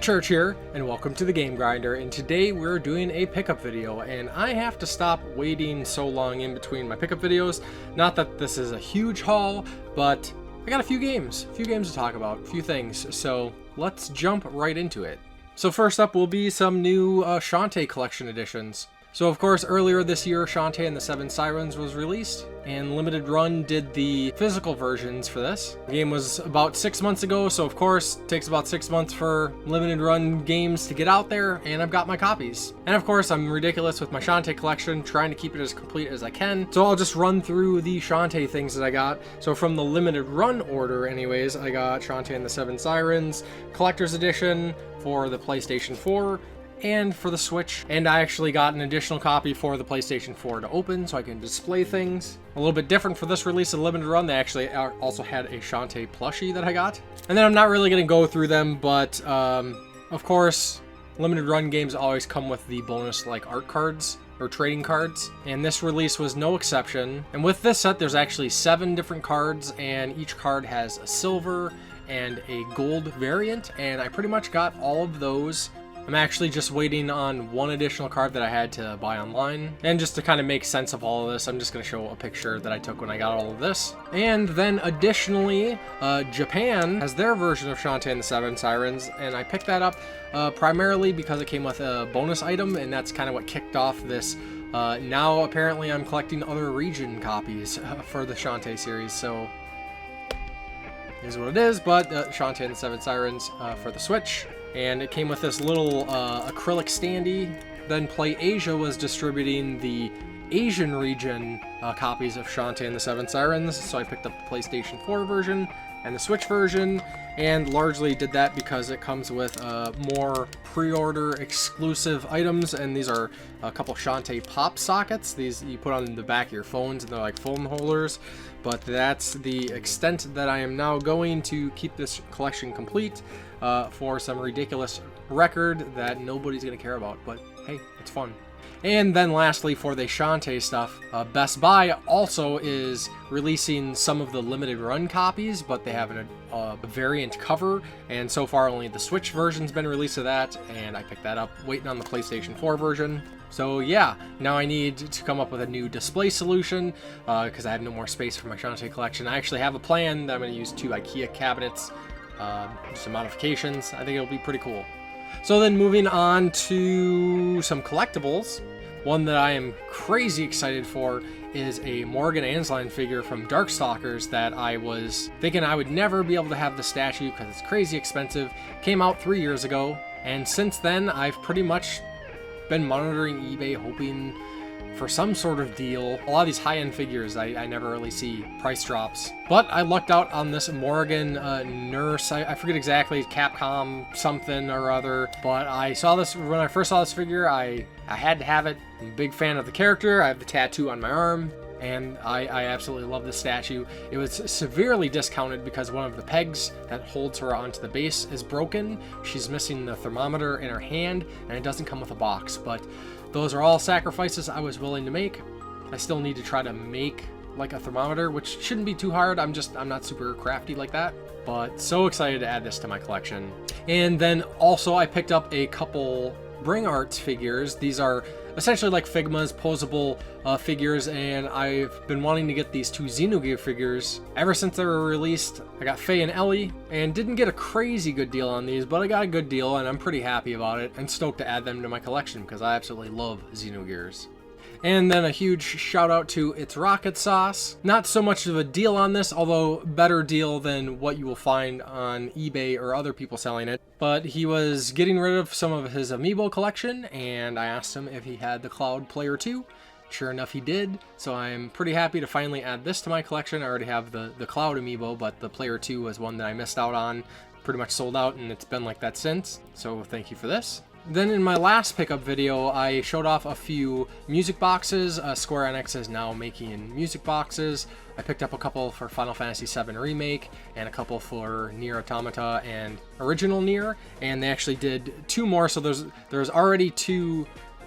Church here, and welcome to the Game Grinder, and today we're doing a pickup video, and I have to stop waiting so long in between my pickup videos. Not that this is a huge haul, but I got a few games to talk about, a few things, so let's jump right into it. So first up will be some new Shantae Collection editions. So of course, earlier this year, Shantae and the Seven Sirens was released, and Limited Run did the physical versions for this. The game was about 6 months ago, so of course, it takes about 6 months for Limited Run games to get out there, and I've got my copies. And of course, I'm ridiculous with my Shantae collection, trying to keep it as complete as I can. So I'll just run through the Shantae things that I got. So from the Limited Run order anyways, I got Shantae and the Seven Sirens, Collector's Edition for the PlayStation 4, and for the Switch, and I actually got an additional copy for the PlayStation 4 to open so I can display things. A little bit different for this release of Limited Run, they actually also had a Shantae plushie that I got. And then I'm not really going to go through them, but of course, Limited Run games always come with the bonus like art cards or trading cards, and this release was no exception. And with this set, there's actually 7 different cards, and each card has a silver and a gold variant, and I pretty much got all of those. I'm actually just waiting on one additional card that I had to buy online. And just to kind of make sense of all of this, I'm just going to show a picture that I took when I got all of this. And then additionally, Japan has their version of Shantae and the Seven Sirens, and I picked that up primarily because it came with a bonus item, and that's kind of what kicked off this. Now apparently I'm collecting other region copies for the Shantae series, so is what it is. But Shantae and the Seven Sirens for the Switch. And it came with this little acrylic standee. Then Play Asia was distributing the Asian region copies of Shantae and the Seven Sirens, so I picked up the PlayStation 4 version and the Switch version, and largely did that because it comes with more pre-order exclusive items, and these are a couple Shantae pop sockets. These you put on the back of your phones, and they're like phone holders. But that's the extent that I am now going to keep this collection complete for some ridiculous record that nobody's going to care about. But hey, it's fun. And then lastly, for the Shantae stuff, Best Buy also is releasing some of the Limited Run copies, but they have a variant cover, and so far only the Switch version's been released of that, and I picked that up, waiting on the PlayStation 4 version. So yeah, now I need to come up with a new display solution, because I have no more space for my Shantae collection. I actually have a plan that I'm going to use 2 IKEA cabinets, some modifications. I think it'll be pretty cool. So then moving on to some collectibles, one that I am crazy excited for is a Morgan Ansline figure from Darkstalkers that I was thinking I would never be able to have the statue because it's crazy expensive. Came out 3 years ago, and since then I've pretty much been monitoring eBay hoping for some sort of deal. A lot of these high-end figures I never really see price drops, but I lucked out on this Morgan nurse. I forget exactly, Capcom something or other, but I saw this when I first saw this figure. I had to have it. I'm a big fan of the character. I have the tattoo on my arm, and I absolutely love this statue. It was severely discounted because one of the pegs that holds her onto the base is broken. She's missing the thermometer in her hand, and it doesn't come with a box, but those are all sacrifices I was willing to make. I still need to try to make like a thermometer, which shouldn't be too hard. I'm not super crafty like that, but so excited to add this to my collection. And then also I picked up a couple Bring Arts figures. These are essentially like Figma's posable figures, and I've been wanting to get these 2 Xenogear figures ever since they were released. I got Faye and Ellie, and didn't get a crazy good deal on these, but I got a good deal, and I'm pretty happy about it, and stoked to add them to my collection because I absolutely love Xenogears. And then a huge shout out to It's Rocket Sauce. Not so much of a deal on this, although better deal than what you will find on eBay or other people selling it. But he was getting rid of some of his amiibo collection, and I asked him if he had the Cloud Player 2. Sure enough, he did. So I'm pretty happy to finally add this to my collection. I already have the Cloud amiibo, but the Player 2 was one that I missed out on. Pretty much sold out, and it's been like that since. So thank you for this. Then in my last pickup video, I showed off a few music boxes. Square Enix is now making music boxes. I picked up a couple for Final Fantasy VII Remake and a couple for Nier Automata and Original Nier, and they actually did 2 more. So there's already 2,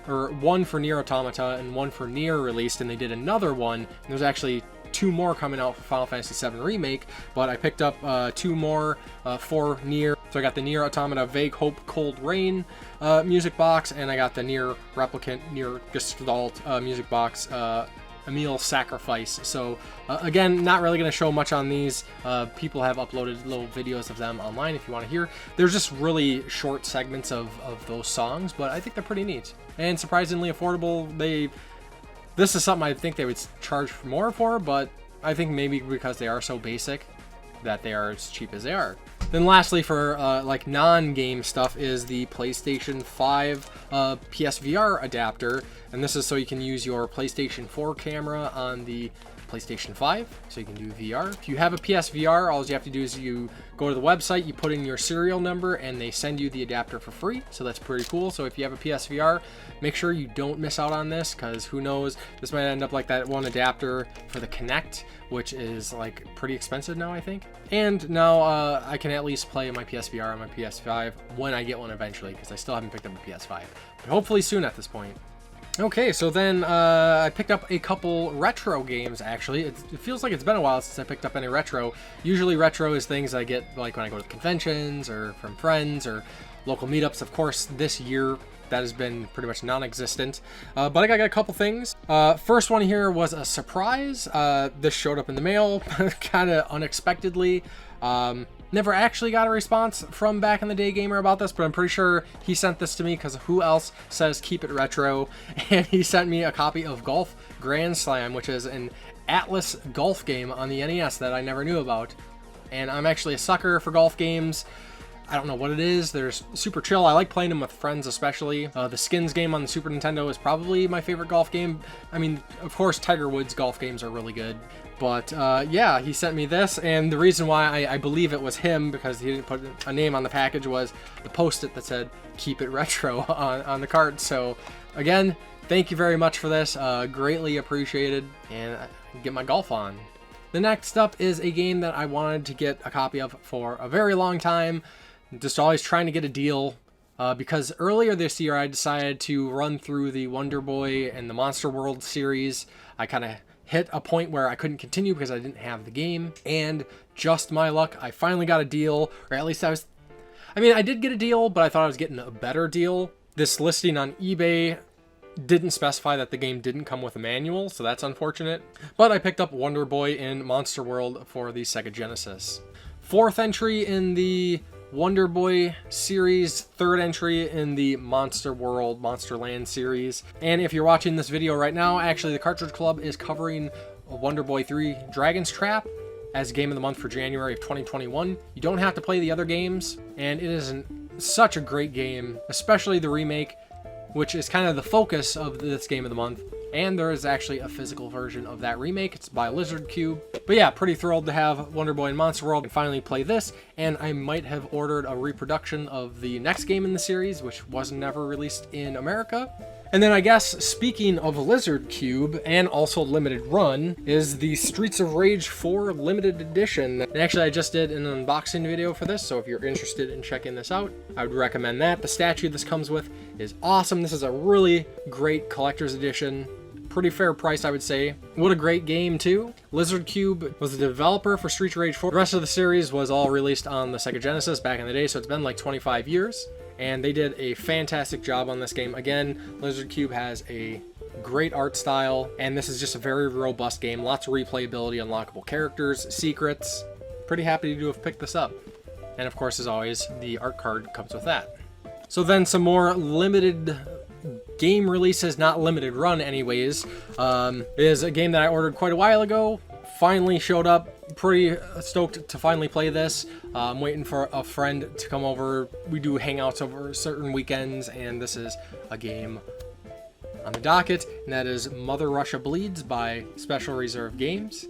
or 1 for Nier Automata and 1 for Nier released, and they did another one. And there's actually 2 more coming out for Final Fantasy VII Remake, but I picked up 2 more for Nier. So I got the Nier Automata Vague Hope Cold Rain music box, and I got the Nier Replicant Nier Gestalt music box, Emil Sacrifice. So again, not really going to show much on these. People have uploaded little videos of them online if you want to hear. They're just really short segments of those songs, but I think they're pretty neat and surprisingly affordable. This is something I think they would charge more for, but I think maybe because they are so basic that they are as cheap as they are. Then lastly, for like non-game stuff, is the PlayStation 5 PSVR adapter, and this is so you can use your PlayStation 4 camera on the PlayStation 5, so you can do VR. If you have a PSVR, all you have to do is you go to the website, you put in your serial number, and they send you the adapter for free. So that's pretty cool. So if you have a PSVR, make sure you don't miss out on this, because who knows, this might end up like that one adapter for the Kinect, which is like pretty expensive now, I think. And now I can at least play my PSVR on my PS5 when I get one eventually, because I still haven't picked up a PS5, but hopefully soon at this point. Okay, so then I picked up a couple retro games, actually. It feels like it's been a while since I picked up any retro. Usually retro is things I get like when I go to conventions or from friends or local meetups. Of course, this year that has been pretty much non-existent. But I got a couple things. First one here was a surprise. This showed up in the mail kind of unexpectedly. Never actually got a response from Back in the Day Gamer about this, but I'm pretty sure he sent this to me because who else says keep it retro? And he sent me a copy of Golf Grand Slam, which is an Atlas golf game on the NES that I never knew about. And I'm actually a sucker for golf games. I don't know what it is. They're super chill. I like playing them with friends, especially. The Skins game on the Super Nintendo is probably my favorite golf game. I mean, of course, Tiger Woods golf games are really good. But yeah, he sent me this, and the reason why I believe it was him, because he didn't put a name on the package, was the post-it that said, keep it retro on the card. So again, thank you very much for this. Greatly appreciated, and I can get my golf on. The next up is a game that I wanted to get a copy of for a very long time. Just always trying to get a deal, because earlier this year I decided to run through the Wonder Boy and the Monster World series. I kind of hit a point where I couldn't continue because I didn't have the game, and just my luck, I finally got a deal, or at least I did get a deal, but I thought I was getting a better deal. This listing on eBay didn't specify that the game didn't come with a manual, so that's unfortunate. But I picked up Wonder Boy in Monster World for the Sega Genesis. 4th entry in the Wonder Boy series, 3rd entry in the Monster World, Monsterland series. And if you're watching this video right now, actually the Cartridge Club is covering Wonder Boy 3 Dragon's Trap as Game of the Month for January of 2021. You don't have to play the other games, and it is such a great game, especially the remake, which is kind of the focus of this Game of the Month. And there is actually a physical version of that remake. It's by Lizard Cube. But yeah, pretty thrilled to have Wonder Boy and Monster World and finally play this. And I might have ordered a reproduction of the next game in the series, which was never released in America. And then I guess, speaking of Lizard Cube, and also limited run, is the Streets of Rage 4 limited edition. And actually I just did an unboxing video for this, so if you're interested in checking this out, I would recommend that. The statue this comes with is awesome. This is a really great collector's edition. Pretty fair price, I would say. What a great game, too. Lizard Cube was the developer for Streets of Rage 4. The rest of the series was all released on the Sega Genesis back in the day, so it's been like 25 years. And they did a fantastic job on this game. Again, Lizard Cube has a great art style, and this is just a very robust game. Lots of replayability, unlockable characters, secrets. Pretty happy to have picked this up. And of course, as always, the art card comes with that. So then some more limited game releases, not limited run anyways, is a game that I ordered quite a while ago. Finally showed up. Pretty stoked to finally play this. I'm waiting for a friend to come over. We do hangouts over certain weekends, and this is a game on the docket, and that is Mother Russia Bleeds by Special Reserve Games.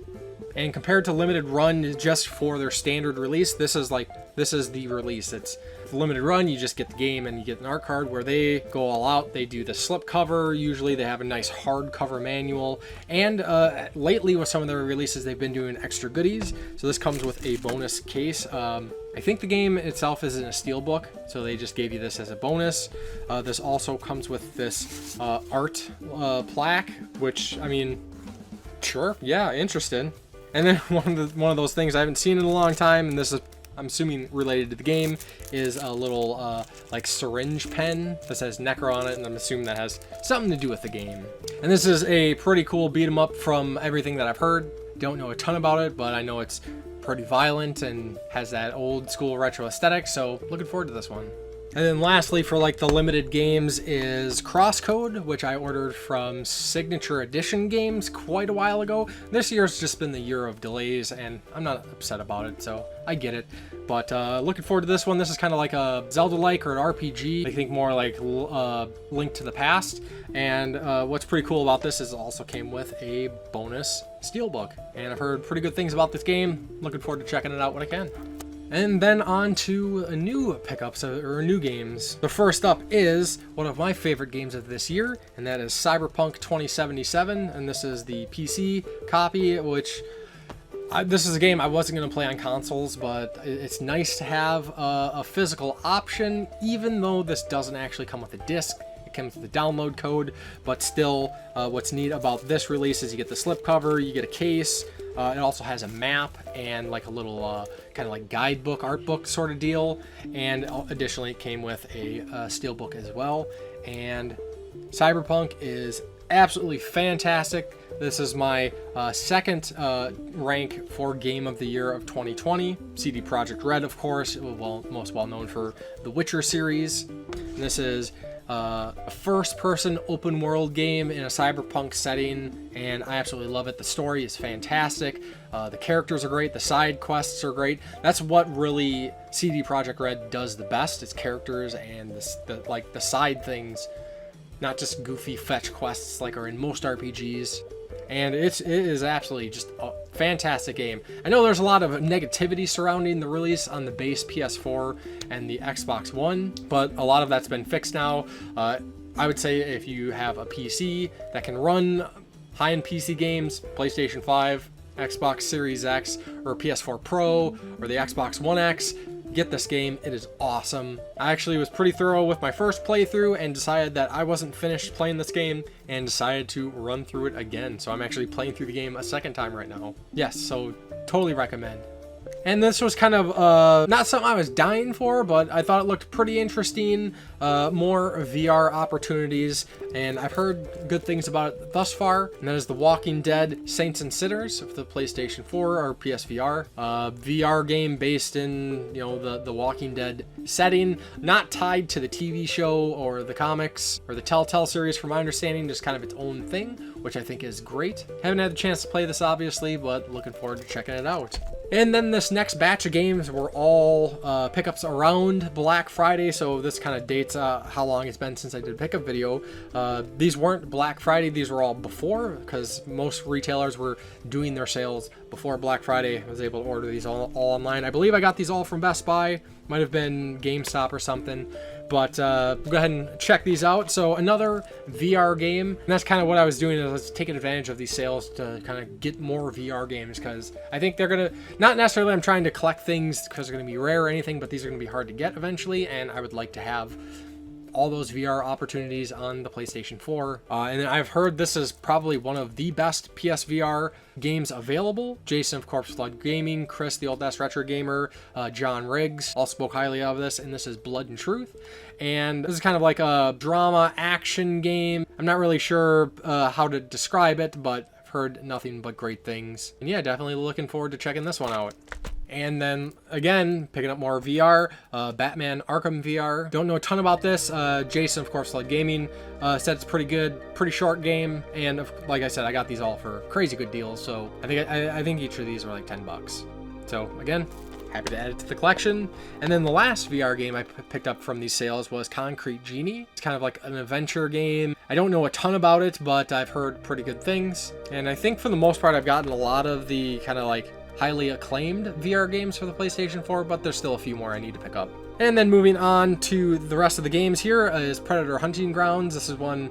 And compared to limited run just for their standard release, this is the release. It's limited run, you just get the game and you get an art card. Where they go all out, they do the slipcover. Usually they have a nice hardcover manual, and lately with some of their releases they've been doing extra goodies. So this comes with a bonus case. I think the game itself is in a steelbook, so they just gave you this as a bonus. This also comes with this art plaque, which, I mean, Sure, yeah, interested. And then one of those things I haven't seen in a long time, and this is, I'm assuming, related to the game, is a little like syringe pen that says Necro on it, and I'm assuming that has something to do with the game. And this is a pretty cool beat 'em up from everything that I've heard. Don't know a ton about it, but I know it's pretty violent and has that old school retro aesthetic, so looking forward to this one. And then lastly, for like the limited games, is Crosscode, which I ordered from Signature Edition Games quite a while ago. This year's just been the year of delays, and I'm not upset about it, so I get it. But looking forward to this one. This is kind of like a Zelda-like or an RPG. I think more like Link to the Past. And what's pretty cool about this is it also came with a bonus steelbook. And I've heard pretty good things about this game. Looking forward to checking it out when I can. And then on to new pickups or new games. The first up is one of my favorite games of this year, and that is Cyberpunk 2077. And this is the PC copy, which this is a game I wasn't going to play on consoles, but it's nice to have a physical option, even though this doesn't actually come with a disc. It comes with the download code, but still, what's neat about this release is you get the slipcover, you get a case. It also has a map and like a little kind of like guidebook, art book sort of deal. And additionally, it came with a steelbook as well. And Cyberpunk is absolutely fantastic. This is my second rank for Game of the Year of 2020. CD Projekt Red, of course, most well known for the Witcher series. And this is a first-person open-world game in a cyberpunk setting, and I absolutely love it. The story is fantastic. The characters are great. The side quests are great. That's what really CD Projekt Red does the best. It's characters and the side things, not just goofy fetch quests like are in most RPGs. And it is absolutely just a fantastic game. I know there's a lot of negativity surrounding the release on the base PS4 and the Xbox One, but a lot of that's been fixed now. I would say if you have a PC that can run high-end PC games, PlayStation 5, Xbox Series X, or PS4 Pro, or the Xbox One X, get this game. It is awesome. I actually was pretty thorough with my first playthrough and decided that I wasn't finished playing this game and decided to run through it again. So I'm actually playing through the game a second time right now. Yes, so totally recommend. And this was kind of not something I was dying for, but I thought it looked pretty interesting. More VR opportunities, and I've heard good things about it thus far. And that is The Walking Dead Saints and Sinners of the PlayStation 4 or PSVR. VR game based in, you know, the Walking Dead setting, not tied to the TV show or the comics or the Telltale series from my understanding, just kind of its own thing, which I think is great. Haven't had the chance to play this obviously, but looking forward to checking it out. And then this next batch of games were all pickups around Black Friday, so this kind of dates how long it's been since I did a pickup video. These weren't Black Friday, these were all before, because most retailers were doing their sales before Black Friday. I was able to order these all online. I believe I got these all from Best Buy, might have been GameStop or something. But go ahead and check these out. So another VR game, and that's kind of what I was doing, is I was taking advantage of these sales to kind of get more VR games, because I think they're gonna, not necessarily I'm trying to collect things because they're gonna be rare or anything, but these are gonna be hard to get eventually, and I would like to have all those VR opportunities on the PlayStation 4. And then I've heard this is probably one of the best PSVR games available. Jason of Corpse Flood Gaming, Chris the Old Ass Retro Gamer, John Riggs all spoke highly of this, and this is Blood and Truth. And this is kind of like a drama action game. I'm not really sure how to describe it, but I've heard nothing but great things. And yeah, definitely looking forward to checking this one out. And then again, picking up more VR, Batman Arkham VR. Don't know a ton about this. Jason of Corpse Flood Gaming said it's pretty good, pretty short game, and like I said, I got these all for crazy good deals. So I think each of these were like $10. So again, happy to add it to the collection. And then the last VR game I picked up from these sales was Concrete Genie. It's kind of like an adventure game. I don't know a ton about it, but I've heard pretty good things. And I think for the most part, I've gotten a lot of the kind of like highly acclaimed VR games for the PlayStation 4, but there's still a few more I need to pick up. And then moving on to the rest of the games here is Predator Hunting Grounds. This is one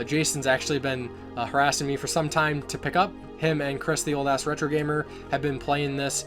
Jason's actually been harassing me for some time to pick up. Him and Chris, the Old Ass Retro Gamer, have been playing this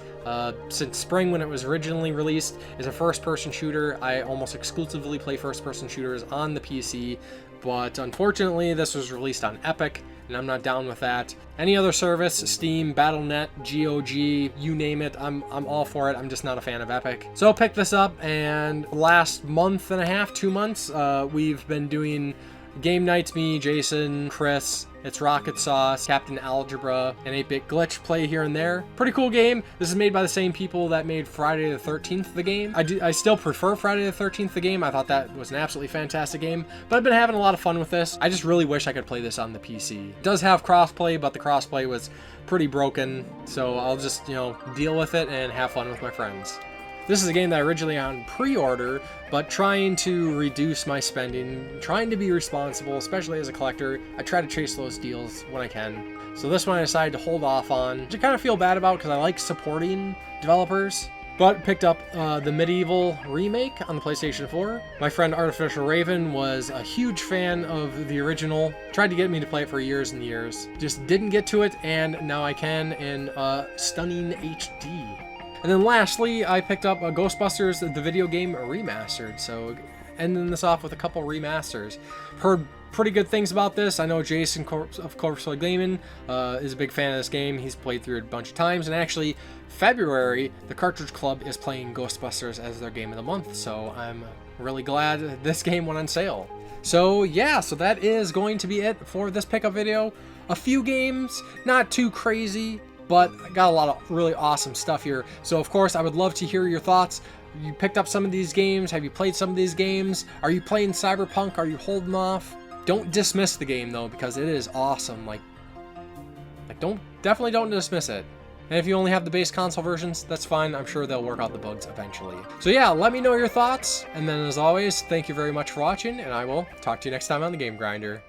since spring when it was originally released. It's a first-person shooter. I almost exclusively play first-person shooters on the PC, but unfortunately this was released on Epic, and I'm not down with that. Any other service, Steam, Battle.net, GOG, you name it, I'm all for it. I'm just not a fan of Epic. So pick this up, and last month and a half, 2 months, we've been doing game nights, me, Jason, Chris, it's Rocket Sauce, Captain Algebra, and 8-Bit Glitch play here and there. Pretty cool game. This is made by the same people that made Friday the 13th the game. I still prefer Friday the 13th the game. I thought that was an absolutely fantastic game, but I've been having a lot of fun with this. I just really wish I could play this on the PC. It does have crossplay, but the crossplay was pretty broken, so I'll just, you know, deal with it and have fun with my friends. This is a game that I originally on pre-order, but trying to reduce my spending, trying to be responsible, especially as a collector. I try to chase those deals when I can. So this one I decided to hold off on, which I kind of feel bad about because I like supporting developers. But picked up the Medieval remake on the PlayStation 4. My friend Artificial Raven was a huge fan of the original. Tried to get me to play it for years and years. Just didn't get to it, and now I can in stunning HD. And then lastly, I picked up Ghostbusters, the video game remastered. So ending this off with a couple remasters. Heard pretty good things about this. I know Jason of Corpse Gaming is a big fan of this game. He's played through it a bunch of times. And actually, February, the Cartridge Club is playing Ghostbusters as their game of the month. So I'm really glad this game went on sale. So yeah, so that is going to be it for this pickup video. A few games, not too crazy, but I got a lot of really awesome stuff here. So of course, I would love to hear your thoughts. You picked up some of these games? Have you played some of these games? Are you playing Cyberpunk? Are you holding off? Don't dismiss the game though, because it is awesome. Like definitely don't dismiss it. And if you only have the base console versions, that's fine. I'm sure they'll work out the bugs eventually. So yeah, let me know your thoughts. And then as always, thank you very much for watching, and I will talk to you next time on the Game Grinder.